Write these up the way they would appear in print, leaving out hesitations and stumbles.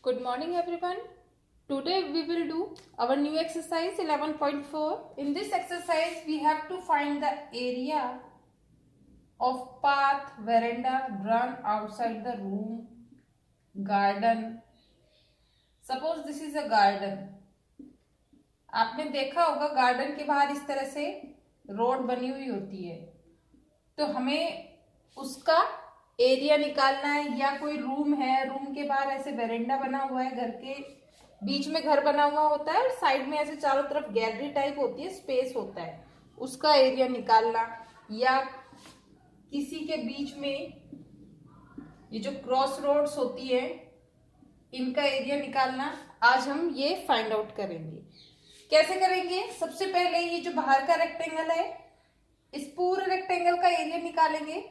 Good morning everyone. Today we will do our new exercise 11.4. In this exercise we have to find the area of path, veranda run outside the room, garden. Suppose this is a garden. आपने देखा होगा garden के बाहर इस तरह से road बनी हुई होती है, तो हमें उसका एरिया निकालना है। या कोई रूम है, रूम के बाहर ऐसे वेरेंडा बना हुआ है, घर के बीच में घर बना हुआ होता है और साइड में ऐसे चारों तरफ गैलरी टाइप होती है, स्पेस होता है, उसका एरिया निकालना। या किसी के बीच में ये जो क्रॉस रोड्स होती है इनका एरिया निकालना। आज हम ये फाइंड आउट करेंगे। कैसे करेंगे? सबसे पहले ये जो बाहर का रेक्टेंगल है, इस पूरे रेक्टेंगल का एरिया निकालेंगे।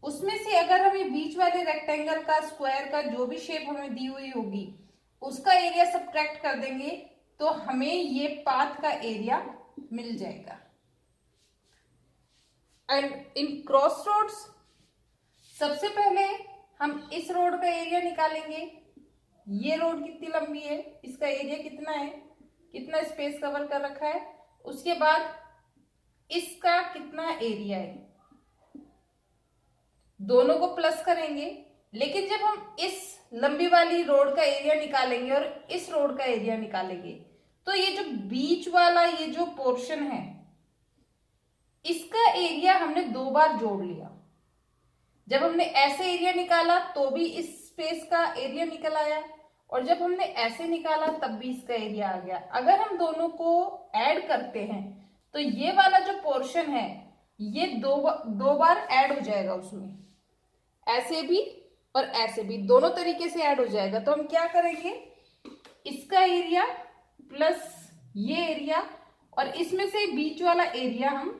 उसमें से अगर हमें बीच वाले रेक्टेंगल का, स्क्वायर का जो भी शेप हमें दी हुई होगी उसका एरिया सब्ट्रैक्ट कर देंगे तो हमें ये पाथ का एरिया मिल जाएगा। एंड इन क्रॉस रोड्स सबसे पहले हम इस रोड का एरिया निकालेंगे। ये रोड कितनी लंबी है, इसका एरिया कितना है, कितना स्पेस कवर कर रखा है, उसके बाद इसका कितना एरिया है, दोनों को प्लस करेंगे। लेकिन जब हम इस लंबी वाली रोड का एरिया निकालेंगे और इस रोड का एरिया निकालेंगे तो ये जो बीच वाला ये जो पोर्शन है इसका एरिया हमने दो बार जोड़ लिया। जब हमने ऐसे एरिया निकाला तो भी इस स्पेस का एरिया निकल आया, और जब हमने ऐसे निकाला तब भी इसका एरिया आ गया। अगर हम दोनों को ऐड करते हैं तो ये वाला जो पोर्शन है ये दो बार ऐड हो जाएगा उसमें, ऐसे भी और ऐसे भी दोनों तरीके से ऐड हो जाएगा। तो हम क्या करेंगे, इसका एरिया प्लस ये एरिया और इसमें से बीच वाला एरिया हम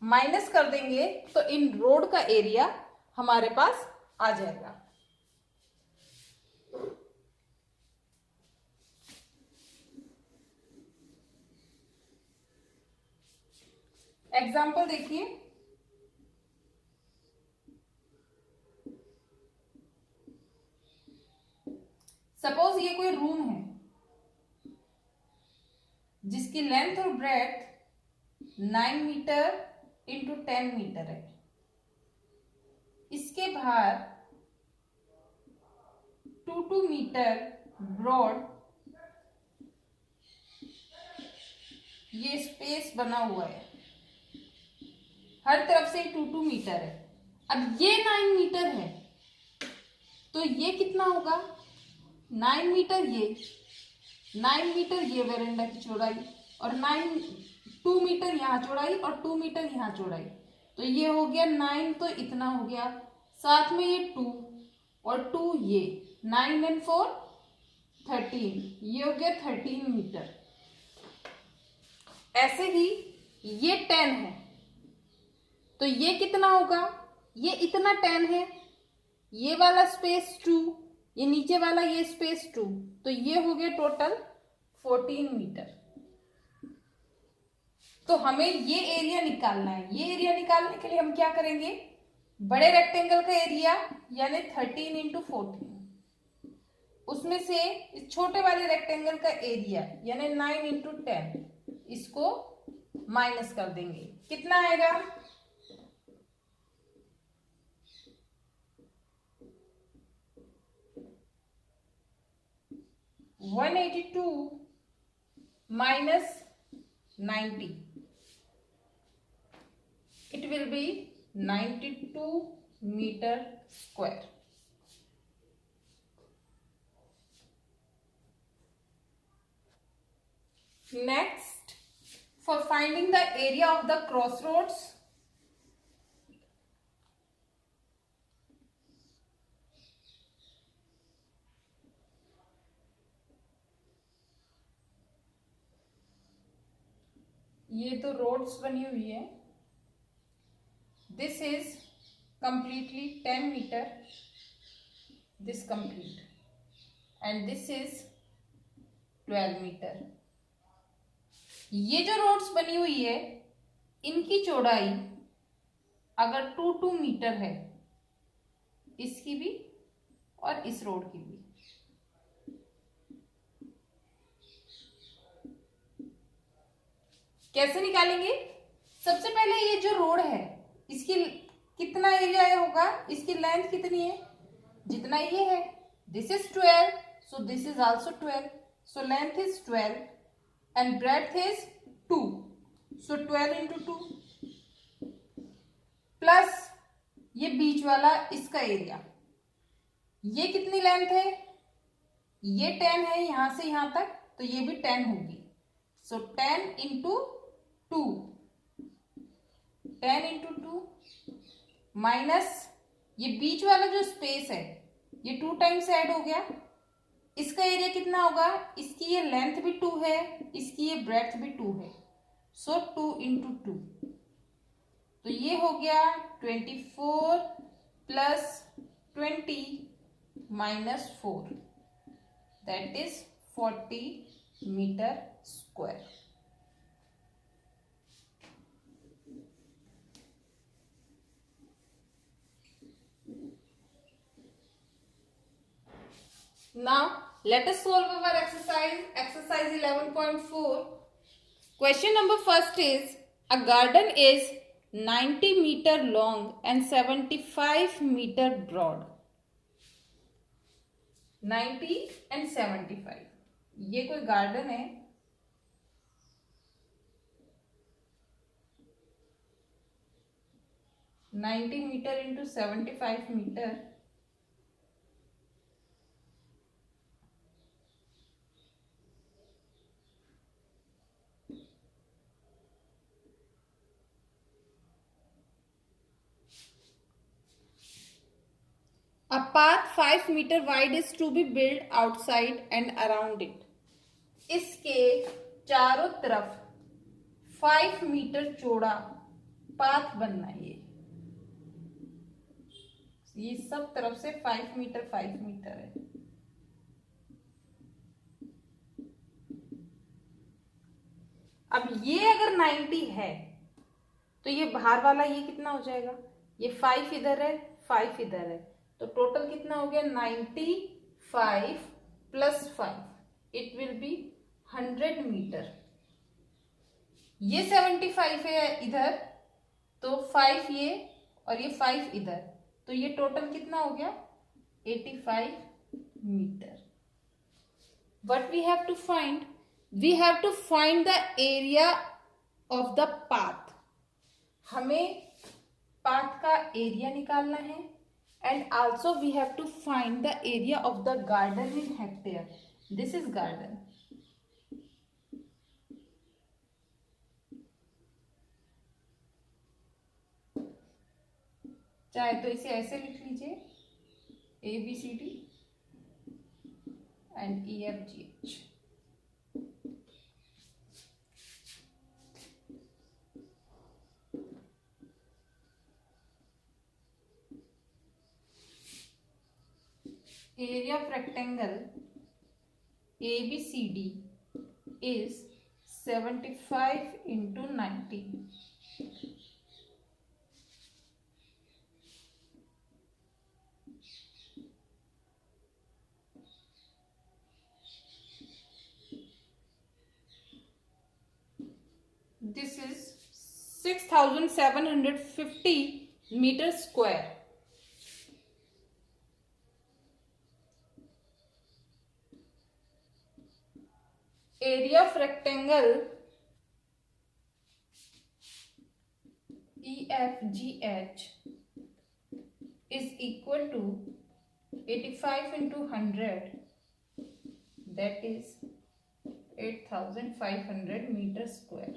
माइनस कर देंगे तो इन रोड का एरिया हमारे पास आ जाएगा। एग्जाम्पल देखिए, सपोज ये कोई रूम है जिसकी लेंथ और ब्रेड्थ 9 मीटर इंटू 10 मीटर है। इसके बाहर 2 मीटर ब्रॉड ये स्पेस बना हुआ है, हर तरफ से 2 मीटर है। अब ये 9 मीटर है तो ये कितना होगा, 9 मीटर ये 9 मीटर ये वेरेंडा की चौड़ाई और 2 मीटर यहाँ चौड़ाई और 2 मीटर यहाँ चौड़ाई, तो ये हो गया 9, तो इतना हो गया। साथ में ये 2 और 2 ये 9 and 4 13, ये हो गया 13 मीटर। ऐसे ही ये 10 है तो ये कितना होगा, ये इतना 10 है, ये वाला स्पेस 2, ये नीचे वाला ये स्पेस 2, तो ये हो गया टोटल 14 मीटर। तो हमें ये एरिया निकालना है। ये एरिया निकालने के लिए हम क्या करेंगे, बड़े रेक्टेंगल का एरिया यानी 13 इंटू 14, उसमें से इस छोटे वाले रेक्टेंगल का एरिया यानी 9 इंटू 10, इसको माइनस कर देंगे। कितना आएगा, 182 minus 90, it will be 92 meter square. Next, for finding the area of the crossroads, ये तो रोड्स बनी हुई है। This is completely 10 meter, this complete, and this is 12 meter. ये जो रोड्स बनी हुई है इनकी चौड़ाई अगर 2 मीटर है, इसकी भी और इस रोड की भी, कैसे निकालेंगे? सबसे पहले ये जो रोड है इसकी कितना एरिया होगा, इसकी लेंथ कितनी है, जितना ये है, this is 12, so this is also 12, so length is 12 and breadth is 2, so 12 into 2 plus ये बीच वाला इसका एरिया, ये कितनी लेंथ है, ये 10 है यहां से यहां तक, तो ये भी 10 होगी, सो 10 into 2, 10 into 2 माइनस ये बीच वाला जो स्पेस है ये 2 टाइम्स ऐड हो गया, इसका एरिया कितना होगा, इसकी ये लेंथ भी 2 है, इसकी ये ब्रेड्थ भी 2 है, सो 2 into 2, तो ये हो गया 24 plus 20 minus 4, that is 40 metre square. Now let us solve our exercise 11.4. Question number first is, a garden is 90 meter long and 75 meter broad. 90 and 75, ये कोई गार्डन है, ninety metre into 75 metre, A path 5 meter wide is to be built outside and around it. इसके चारों तरफ 5 metre चौड़ा path बनना है, ये सब तरफ से 5 मीटर है. अब ये अगर 90 है तो ये बाहर वाला ये कितना हो जाएगा, ये 5 इधर है 5 इधर है, तो टोटल कितना हो गया 95 plus 5, it will be 100 metre. ये 75 है इधर, तो 5 ये और ये 5 इधर, तो ये टोटल कितना हो गया 85 metre. What we have to find? We have to find the area of the path. हमें पाथ का एरिया निकालना है, and also we have to find the area of the garden in hectare. This is garden. चाहे तो इसे ऐसे लिख लीजिए, ABCD and EFGH. Area of rectangle ABCD is 75 into 90. This is 6750 meters square. Area of rectangle EFGH is equal to 85 into 100, that is 8500 meters square.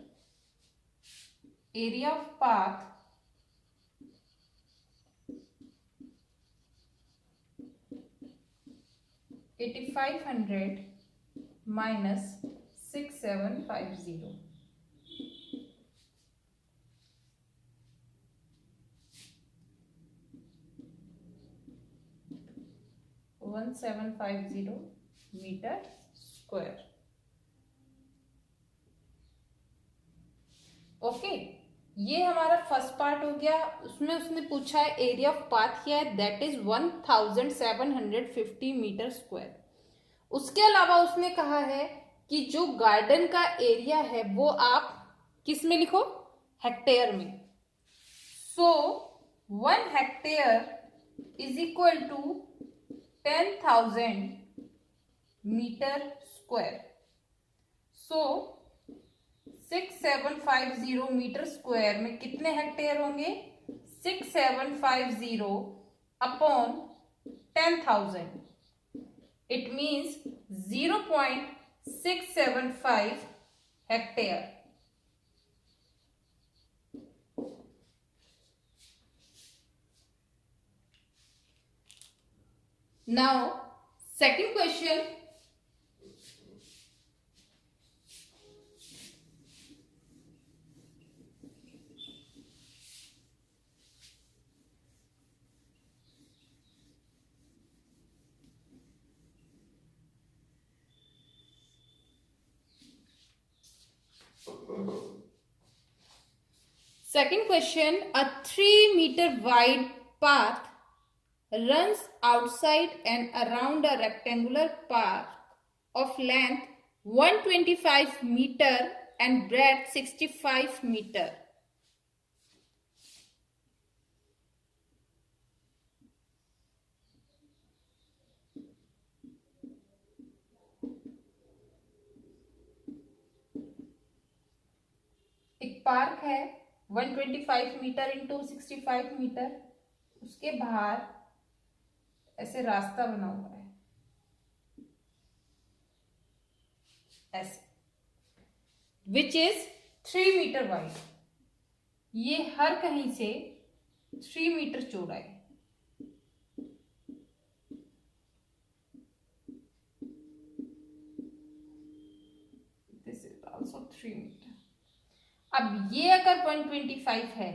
Area of path (8500) minus 6750. (1750) metre square. Okay, ये हमारा first part हो गया. उसमें उसने पूछा है area of path क्या है, दैट इज 1750 मीटर स्क्वायर. उसके अलावा उसने कहा है कि जो गार्डन का एरिया है वो आप किस में लिखो? हेक्टेयर में। So 1 hectare is equal to 10,000 metre square. So 6750 metre square में कितने हेक्टेयर होंगे? 6750 upon 10,000। It means 0.675 hectare. Now second question, a 3-meter wide path runs outside and around a rectangular park of length 125 meter and breadth 65 meter. एक park है 125 metre into 65 metre, उसके बाहर ऐसे रास्ता बना हुआ है, ऐसे, विच इज 3 मीटर वाइड। ये हर कहीं से 3 मीटर चौड़ा है। This is also 3 metre. अब ये अगर 125 है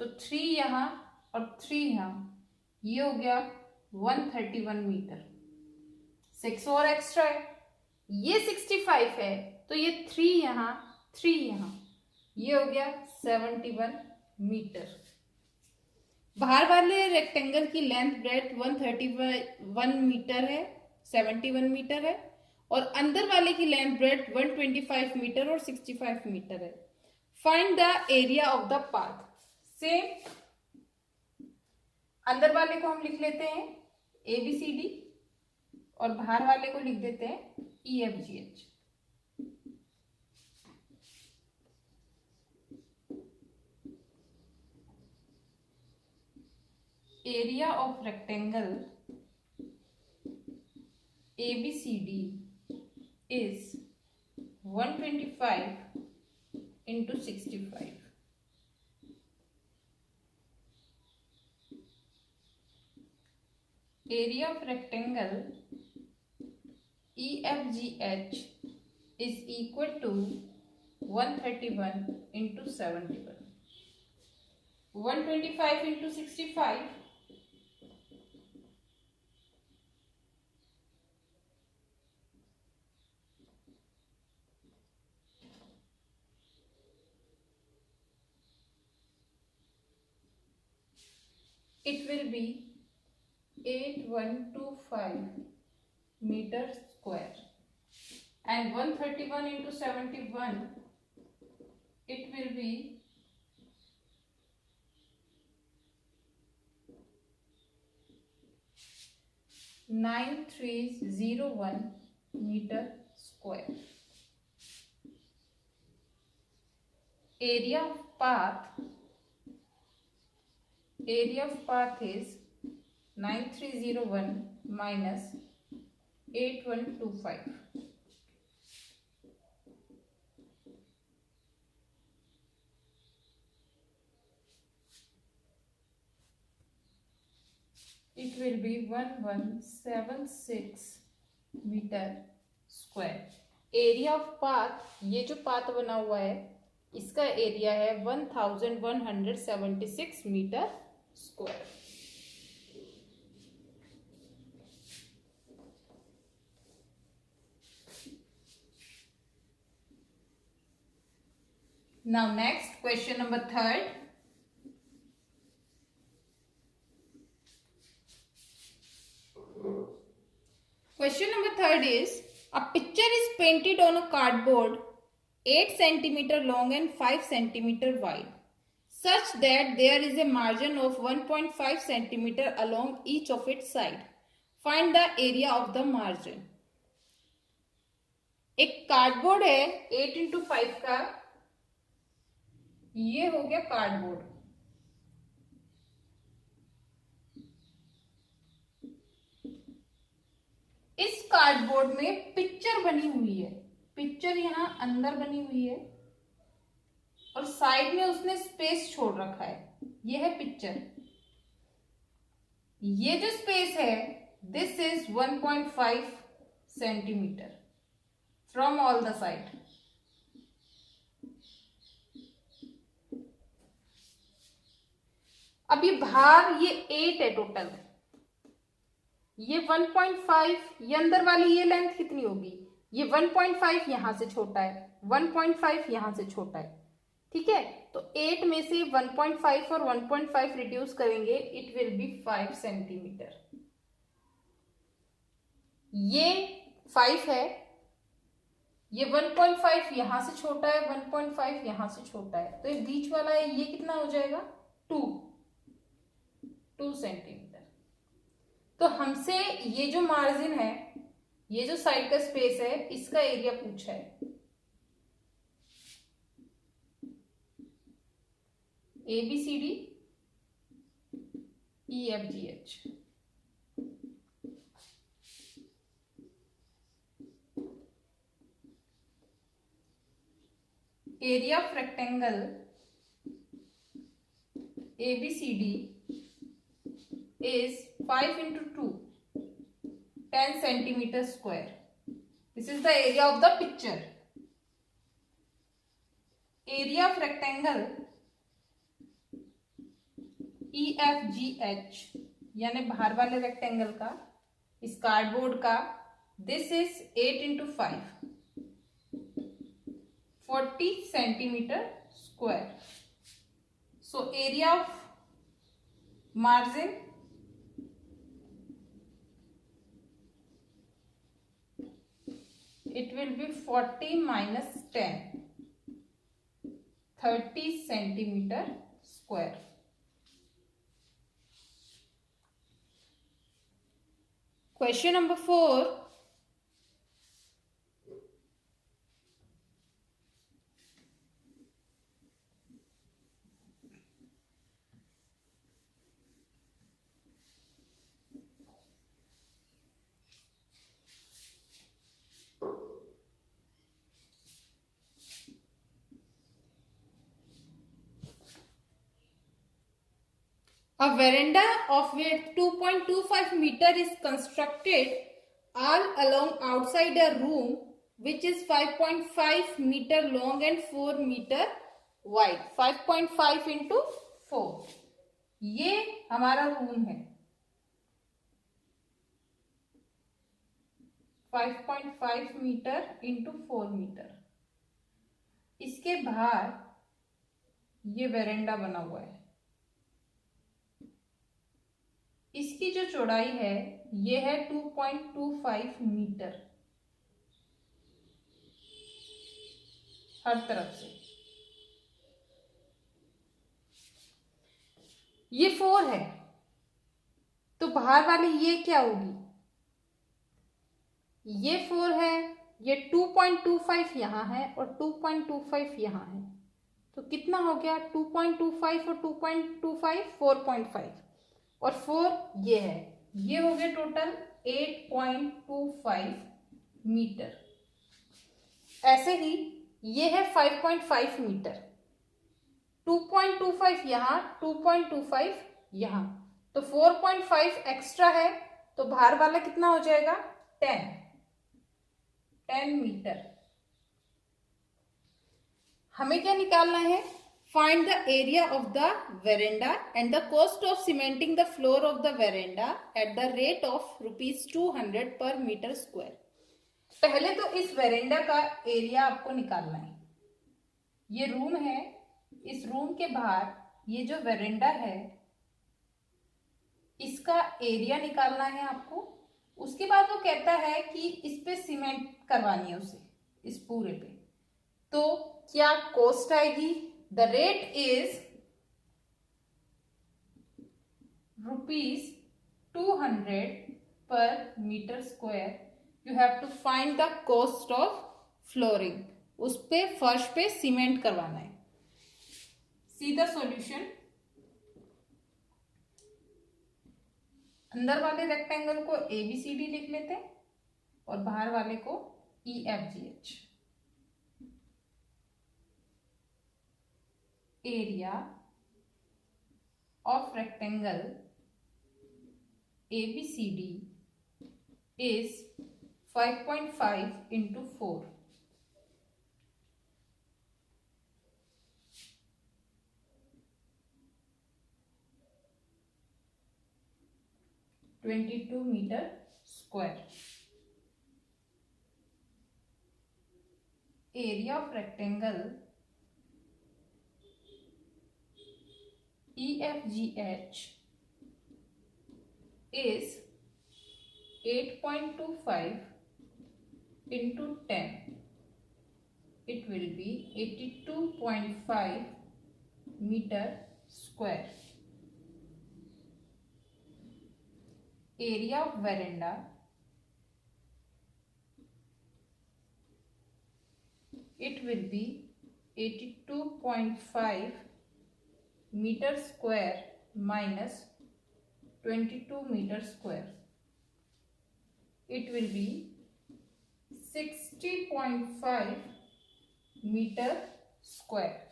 तो 3 यहां और 3 यहां, ये हो गया 131 मीटर। 6 और एक्स्ट्रा है। ये 65 है तो ये 3 यहां 3 यहां, ये हो गया 71 मीटर। बाहर वाले रेक्टेंगल की लेंथ ब्रेड्थ 131 मीटर है, 71 मीटर है, और अंदर वाले की लेंथ ब्रेड्थ 125 मीटर और 65 मीटर है। Find the area of the path. Same, अंदर वाले को हम लिख लेते हैं ABCD और बाहर वाले को लिख देते हैं EFGH। Area of rectangle ABCD is 125 into 65. Area of rectangle EFGH is equal to 131 into 71. 125 into 65. It will be 8125 meter square, and 131 into 71, it will be 9301 meter square. Area of path is 9301 minus 8125. It will be 1176 metre square. Area of path, ये जो path बना हुआ है इसका area है 1176 metre square. Now next, question number 3rd. Question number 3rd is, a picture is painted on a cardboard 8 centimeter long and 5 centimeter wide, such that there is a margin of 1.5 centimeter along each of its side. Find the area of the margin. एक cardboard है 8x5 का, ये हो गया cardboard. इस cardboard में picture बनी हुई है, पिक्चर यहां अंदर बनी हुई है और साइड में उसने स्पेस छोड़ रखा है, ये है पिक्चर। ये जो स्पेस है this is 1.5 centimetre from all the side. अब ये भार ये 8 है टोटल, ये 1.5, ये अंदर वाली ये लेंथ कितनी होगी, ये 1.5 यहां से छोटा है, 1.5 यहां से छोटा है, ठीक है। तो 8 में से 1.5 और 1.5 रिड्यूस करेंगे, इट विल बी 5 सेंटीमीटर। ये 5 है, ये 1.5 यहां से छोटा है, 1.5 यहां से छोटा है, तो ये बीच वाला है, ये कितना हो जाएगा 2 सेंटीमीटर। तो हमसे ये जो मार्जिन है, ये जो साइड का स्पेस है, इसका एरिया पूछा है। ABCD EFGH। Area of rectangle ABCD is 5 into 2, 10 centimeter square. This is the area of the picture. Area of rectangle EFGH यानी बाहर वाले रेक्टेंगल का, इस कार्डबोर्ड का, this is 8 into 5, 40 centimetre square. So area of margin it will be 40 minus 10, 30 centimeter square. Question number 4. A veranda of width 2.25 meter is constructed all along outside a room which is 5.5 meter long and 4 meter wide. 5.5 into 4, ये हमारा room है। 5.5 metre into 4 metre. इसके बाहर ये veranda बना हुआ है, इसकी जो चौड़ाई है ये है 2.25 मीटर हर तरफ से। ये 4 है, तो बाहर वाली ये क्या होगी, ये 4 है, ये 2.25 यहाँ है और 2.25 यहाँ है, तो कितना हो गया 2.25 और 2.25 4.5 और 4 ये है, ये हो गया टोटल 8.25 मीटर। ऐसे ही ये है 5.5 मीटर, 2.25 यहाँ, 2.25 यहाँ, तो 4.5 एक्स्ट्रा है, तो बाहर वाला कितना हो जाएगा 10 मीटर। हमें क्या निकालना है, find the area of the veranda and the cost of cementing the floor of the veranda at the rate of rupees 200 per meter square। पहले तो इस वेरेंडा का एरिया आपको निकालना है। ये रूम है, इस रूम के बाहर ये जो वेरेंडा है इसका एरिया निकालना है आपको। उसके बाद वो कहता है कि इस पे सीमेंट करवानी है उसे, इस पूरे पे। तो क्या कॉस्ट आएगी? द रेट इज ₹200 पर metre square. You have to find the cost of flooring. उस पे फर्श पे सीमेंट करवाना है. See the solution. अंदर वाले रेक्टेंगल को ABCD लिख लेते हैं और बाहर वाले को EFGH. Area of rectangle ABCD is 5.5 into 4. (22 meter square. Area of rectangle EFGH is 8.25 into 10. It will be 82.5 meter square. Area of veranda it will be 82.5 meter square minus 22 meter square. It will be 60.5 meter square.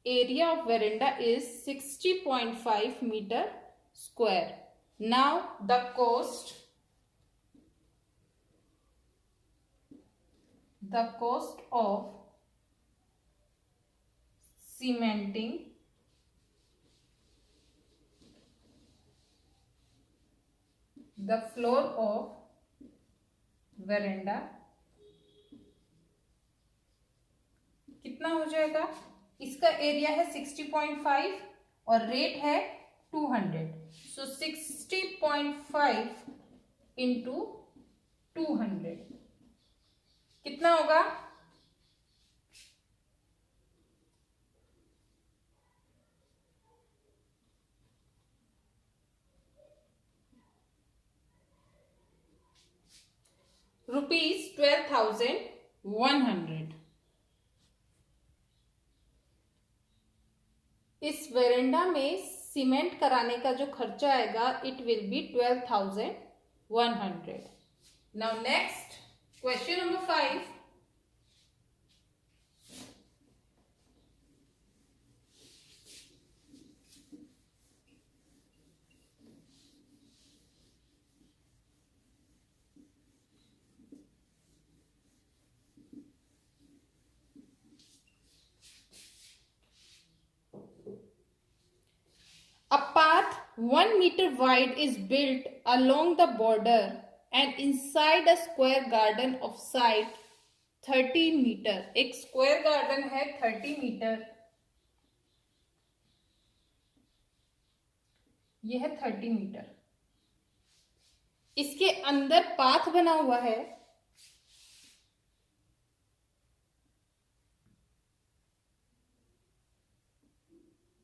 Area of veranda is 60.5 meter square. Now the cost of cementing the floor of veranda कितना हो जाएगा? इसका area है 60.5 और rate है 200. सो 60.5 into 200 कितना होगा? ₹12,100. इस वेरेंडा में सीमेंट कराने का जो खर्चा आएगा it will B 12,100. Now next question number 5. A path 1 meter wide is built along the border and inside a square garden of site 30 meter. एक स्क्वायर गार्डन है 30 मीटर. यह है 30 मीटर. इसके अंदर पाथ बना हुआ है.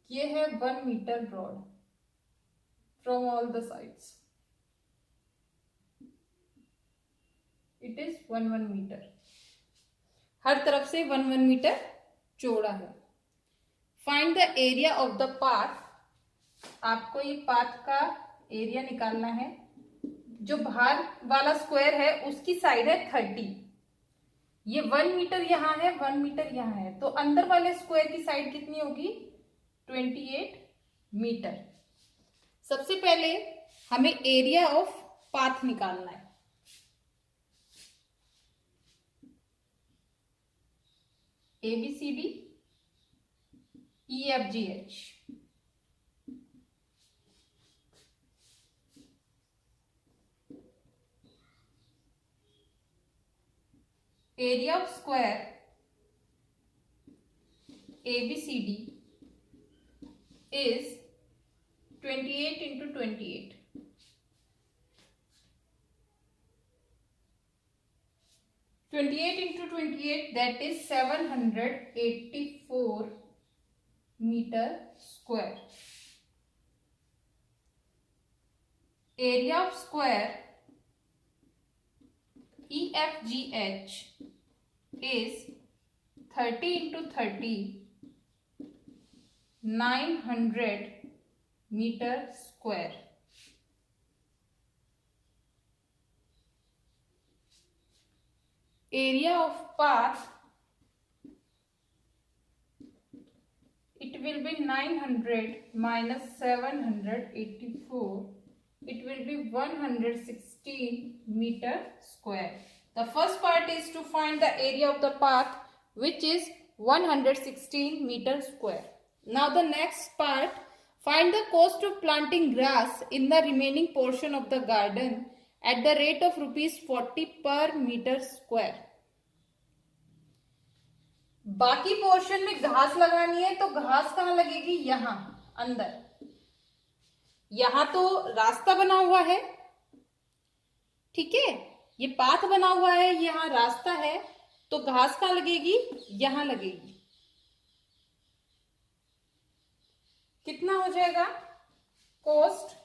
ये है 1 metre broad from all the sides. It is 1 metre. हर तरफ से 1 मीटर चौड़ा है. Find the area of the path. आपको ये पाथ का एरिया निकालना है. जो बाहर वाला स्क्वायर है उसकी साइड है 30. ये 1 मीटर यहाँ है, 1 मीटर यहाँ है, तो अंदर वाले स्क्वायर की साइड कितनी होगी? 28 मीटर. सबसे पहले हमें एरिया ऑफ पाथ निकालना है. ABCD EFGH. Area of square ABCD is 28 into 28. 28 into 28, that is 784 meter square. Area of square EFGH is 30 into 30, 900 meter square. Area of path, it will be 900 minus 784. It will be 116 meter square. The first part is to find the area of the path, which is 116 meter square. Now the next part, find the cost of planting grass in the remaining portion of the garden at the rate of rupees 40 per meter square. बाकी portion में घास लगानी है, तो घास कहाँ लगेगी? यहाँ अंदर. यहाँ तो रास्ता बना हुआ है, ठीक है, ये पाथ बना हुआ है, यहाँ रास्ता है, तो घास कहाँ लगेगी? यहाँ लगेगी. कितना हो जाएगा cost?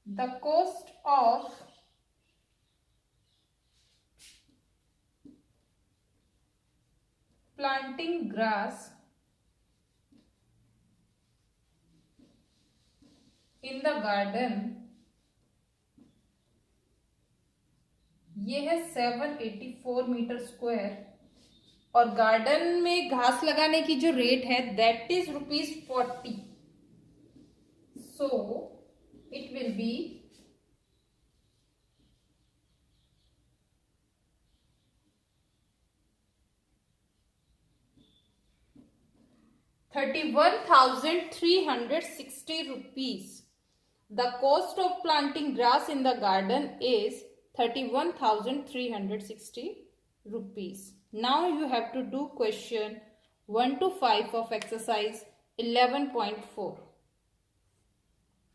The cost of planting grass in the garden, ये है 784 मीटर स्क्वायर, और गार्डन में घास लगाने की जो रेट है that is ₹40. So it will B 31,360 rupees. The cost of planting grass in the garden is 31,360 rupees. Now you have to do question 1 to 5 of exercise 11.4.